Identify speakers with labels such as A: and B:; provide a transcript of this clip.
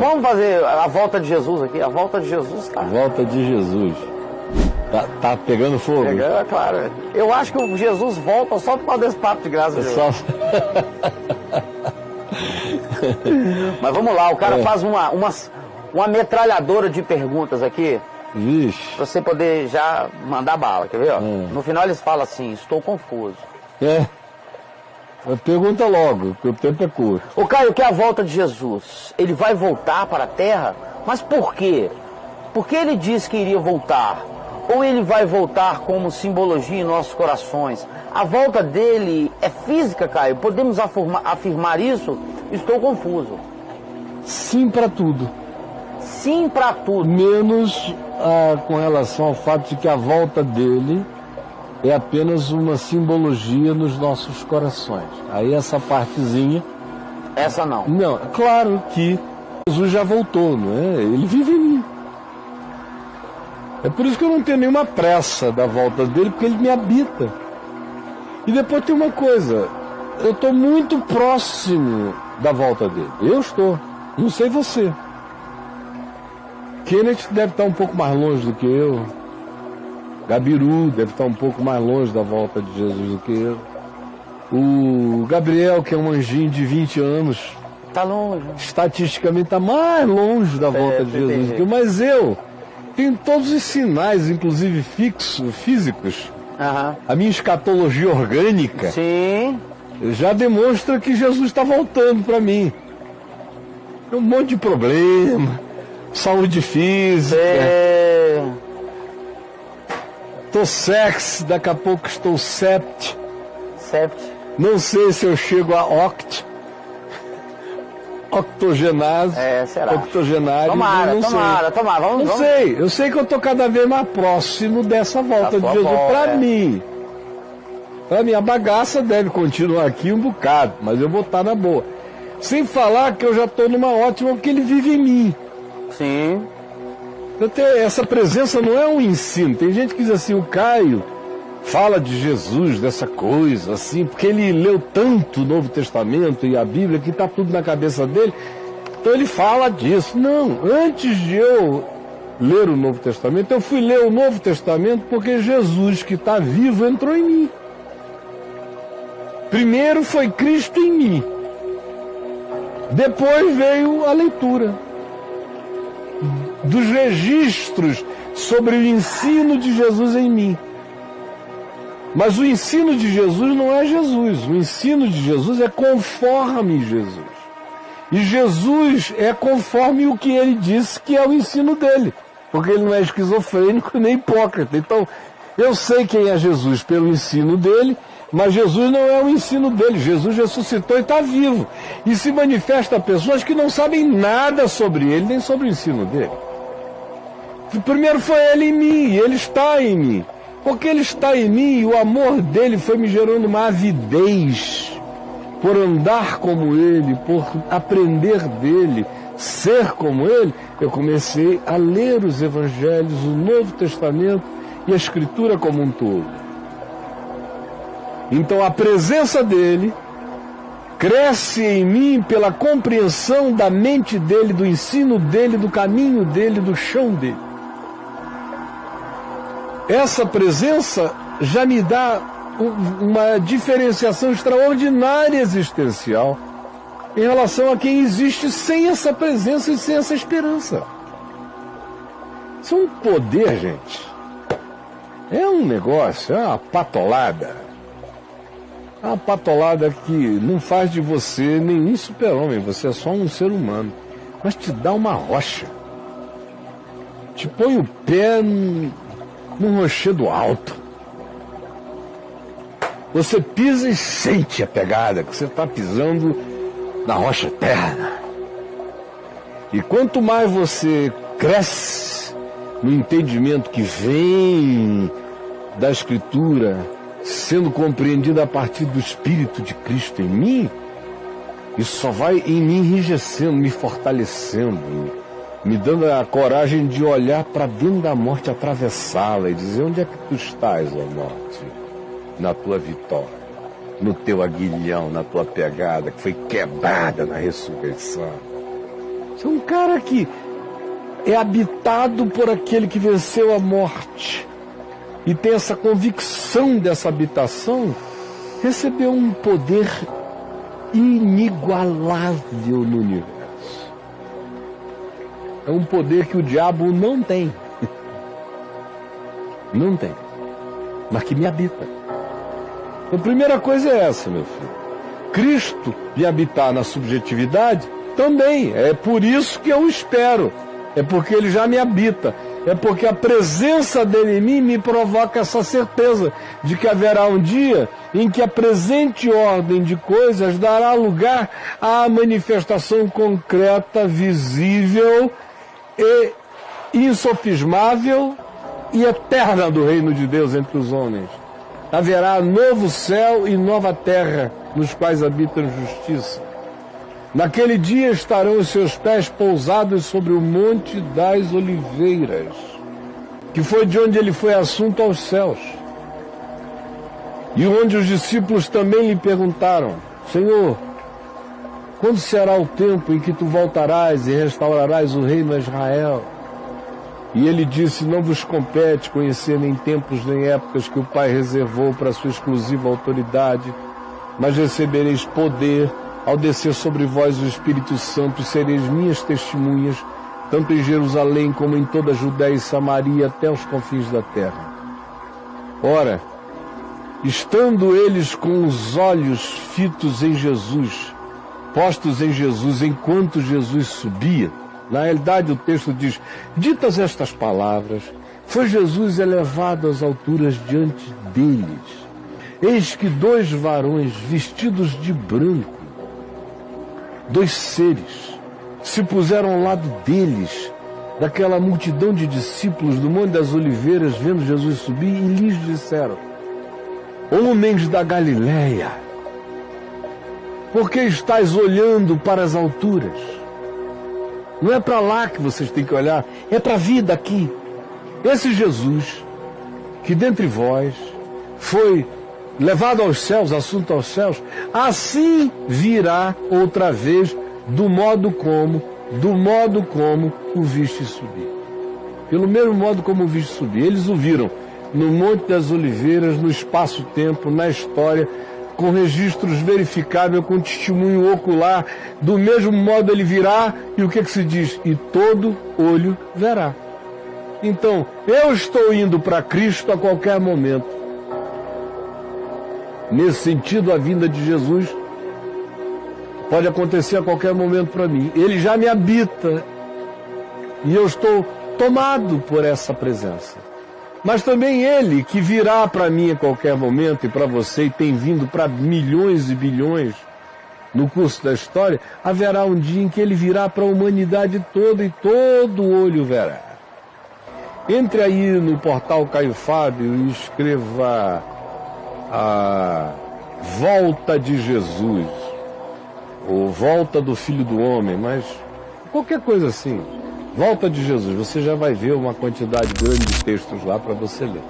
A: Vamos fazer a volta de Jesus aqui, a volta de Jesus, cara.
B: Volta de Jesus. Tá pegando fogo?
A: Pegando, claro. Eu acho que o Jesus volta só por causa desse papo de graça.
B: Só...
A: Mas vamos lá, o cara faz uma metralhadora de perguntas aqui.
B: Vixe.
A: Pra você poder já mandar bala, quer ver? Ó? No final eles falam assim, estou confuso.
B: Pergunta logo, porque o tempo é curto.
A: Ô Caio, o que é a volta de Jesus? Ele vai voltar para a Terra? Mas por quê? Por que ele disse que iria voltar? Ou ele vai voltar como simbologia em nossos corações? A volta dele é física, Caio? Podemos afirmar isso? Estou confuso.
B: Sim para tudo.
A: Sim para tudo.
B: Menos com relação ao fato de que a volta dele é apenas uma simbologia nos nossos corações. Aí essa partezinha...
A: Essa não.
B: Não, claro que Jesus já voltou, não é? Ele vive em mim. É por isso que eu não tenho nenhuma pressa da volta dele, porque ele me habita. E depois tem uma coisa, eu estou muito próximo da volta dele. Eu estou, não sei você. Kenneth deve estar um pouco mais longe do que eu. Gabiru deve estar um pouco mais longe da volta de Jesus do que eu. O Gabriel, que é um anjinho de 20 anos,
A: está longe.
B: Estatisticamente está mais longe da volta de Jesus do que eu. Mas eu tenho todos os sinais, inclusive físicos. A minha escatologia orgânica já demonstra que Jesus está voltando para mim. Tem um monte de problema, saúde física. Estou sexy, daqui a pouco estou sept. Não sei se eu chego a octogenário.
A: Será?
B: Octogenário.
A: Tomara.
B: Não sei. Eu sei que eu estou cada vez mais próximo dessa volta de Jesus. Para mim, a bagaça deve continuar aqui um bocado, mas eu vou estar na boa. Sem falar que eu já estou numa ótima, porque ele vive em mim.
A: Sim.
B: Essa presença não é um ensino. Tem gente que diz assim, o Caio fala de Jesus, dessa coisa, assim, porque ele leu tanto o Novo Testamento e a Bíblia que está tudo na cabeça dele, então ele fala disso. Não, antes de eu ler o Novo Testamento, eu fui ler o Novo Testamento porque Jesus, que está vivo, entrou em mim. Primeiro foi Cristo em mim. Depois veio a leitura dos registros sobre o ensino de Jesus em mim. Mas o ensino de Jesus não é Jesus. O ensino de Jesus é conforme Jesus. E Jesus é conforme o que ele disse que é o ensino dele. Porque ele não é esquizofrênico nem hipócrita. Então, eu sei quem é Jesus pelo ensino dele, mas Jesus não é o ensino dele. Jesus ressuscitou e está vivo. E se manifesta a pessoas que não sabem nada sobre ele, nem sobre o ensino dele. Primeiro foi ele em mim, e ele está em mim. Porque ele está em mim, e o amor dele foi me gerando uma avidez por andar como ele, por aprender dele, ser como ele. Eu comecei a ler os evangelhos, o Novo Testamento e a Escritura como um todo. Então a presença dele cresce em mim pela compreensão da mente dele, do ensino dele, do caminho dele, do chão dele. Essa presença já me dá uma diferenciação extraordinária existencial em relação a quem existe sem essa presença e sem essa esperança. Isso é um poder, gente. É um negócio, é uma patolada. É uma patolada que não faz de você nenhum super-homem, você é só um ser humano. Mas te dá uma rocha. Te põe o pé num rochedo alto. Você pisa e sente a pegada, que você está pisando na rocha eterna. E quanto mais você cresce no entendimento que vem da Escritura, sendo compreendida a partir do Espírito de Cristo em mim, isso só vai em me enrijecendo, me fortalecendo, me dando a coragem de olhar para dentro da morte, atravessá-la e dizer, onde é que tu estás, ó morte? Na tua vitória, no teu aguilhão, na tua pegada, que foi quebrada na ressurreição. Você é um cara que é habitado por aquele que venceu a morte e tem essa convicção dessa habitação, recebeu um poder inigualável no universo. É um poder que o diabo não tem. Não tem. Mas que me habita. Então, a primeira coisa é essa, meu filho. Cristo me habitar na subjetividade também. É por isso que eu espero. É porque ele já me habita. É porque a presença dele em mim me provoca essa certeza de que haverá um dia em que a presente ordem de coisas dará lugar à manifestação concreta, visível e insofismável e eterna do reino de Deus entre os homens. Haverá novo céu e nova terra nos quais habitam justiça. Naquele dia estarão os seus pés pousados sobre o Monte das Oliveiras, que foi de onde ele foi assunto aos céus. E onde os discípulos também lhe perguntaram: Senhor, quando será o tempo em que tu voltarás e restaurarás o reino a Israel? E ele disse: não vos compete conhecer nem tempos nem épocas que o Pai reservou para sua exclusiva autoridade, mas recebereis poder ao descer sobre vós o Espírito Santo, e sereis minhas testemunhas, tanto em Jerusalém como em toda a Judéia e Samaria, até os confins da terra. Ora, estando eles com os olhos fitos em Jesus, postos em Jesus, enquanto Jesus subia, na realidade o texto diz: ditas estas palavras, foi Jesus elevado às alturas diante deles. Eis que dois varões vestidos de branco, dois seres, se puseram ao lado deles, daquela multidão de discípulos do Monte das Oliveiras, vendo Jesus subir, e lhes disseram: homens da Galileia, por que estáis olhando para as alturas? Não é para lá que vocês têm que olhar, é para a vida aqui. Esse Jesus, que dentre vós foi levado aos céus, assunto aos céus, assim virá outra vez do modo como o viste subir. Pelo mesmo modo como o viste subir. Eles o viram no Monte das Oliveiras, no espaço-tempo, na história, com registros verificáveis, com testemunho ocular. Do mesmo modo ele virá, e o que se diz? E todo olho verá. Então, eu estou indo para Cristo a qualquer momento. Nesse sentido, a vinda de Jesus pode acontecer a qualquer momento para mim. Ele já me habita e eu estou tomado por essa presença. Mas também Ele, que virá para mim a qualquer momento e para você, e tem vindo para milhões e bilhões no curso da história, haverá um dia em que Ele virá para a humanidade toda e todo olho verá. Entre aí no portal Caio Fábio e escreva a volta de Jesus, ou volta do Filho do Homem, mas qualquer coisa assim, volta de Jesus, você já vai ver uma quantidade grande de textos lá para você ler.